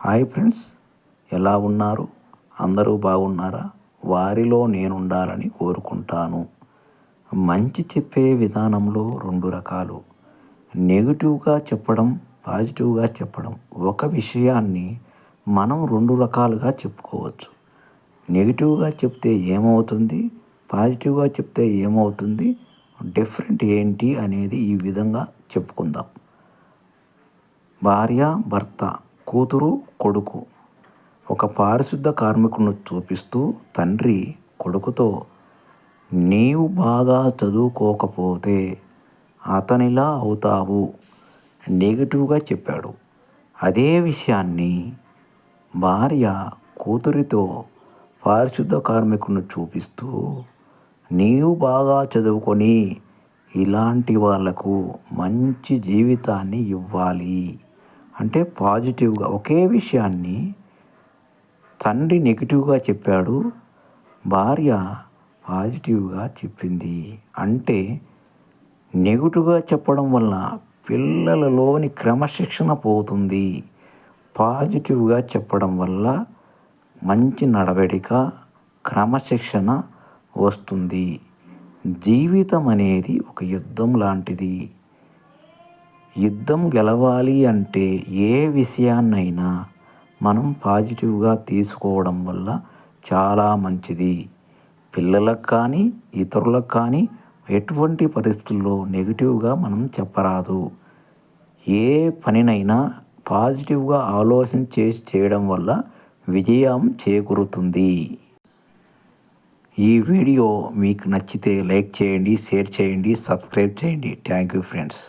Hi friends, ఎలా ఉన్నారు? అందరూ బాగున్నారా? వారిలో నేనుండాలని కోరుకుంటాను. మంచి చెప్పే విధానంలో 2 రకాలు. నెగెటివ్‌గా చెప్పడం, పాజిటివ్‌గా చెప్పడం. ఒక విషయాన్ని మనం 2 రకాలుగా చెప్పుకోవచ్చు. నెగెటివ్‌గా చెప్తే ఏమవుతుంది? పాజిటివ్‌గా చెప్తే ఏమవుతుంది? డిఫరెంట్ ఏంటి అనేది ఈ విధంగా చెప్పుకుందాం. భార్య, భర్త, కూతురు, కొడుకు. ఒక పారిశుద్ధ కార్మికుడిని చూపిస్తూ తండ్రి కొడుకుతో, నీవు బాగా చదువుకోకపోతే అతనిలా అవుతావు నెగటివ్గా చెప్పాడు. అదే విషయాన్ని భార్య కూతురితో పారిశుద్ధ కార్మికుడిని చూపిస్తూ, నీవు బాగా చదువుకొని ఇలాంటి వాళ్లకు మంచి జీవితాన్ని ఇవ్వాలి అంటే పాజిటివ్గా. ఒకే విషయాన్ని తండ్రి నెగిటివ్గా చెప్పాడు, భార్య పాజిటివ్గా చెప్పింది. అంటే నెగిటివ్గా చెప్పడం వల్ల పిల్లలలోని క్రమశిక్షణ పోతుంది. పాజిటివ్గా చెప్పడం వల్ల మంచి నడవడిక, క్రమశిక్షణ వస్తుంది. జీవితం అనేది ఒక యుద్ధం లాంటిది. యుద్ధం గెలవాలి అంటే ఏ విషయాన్నైనా మనం పాజిటివ్గా తీసుకోవడం వల్ల చాలా మంచిది. పిల్లలకు కానీ, ఇతరులకు కానీ ఎటువంటి పరిస్థితుల్లో నెగిటివ్గా మనం చెప్పరాదు. ఏ పనినైనా పాజిటివ్గా ఆలోచన చేసి చేయడం వల్ల విజయం చేకూరుతుంది. ఈ వీడియో మీకు నచ్చితే లైక్ చేయండి, షేర్ చేయండి, సబ్స్క్రైబ్ చేయండి. Thank you friends.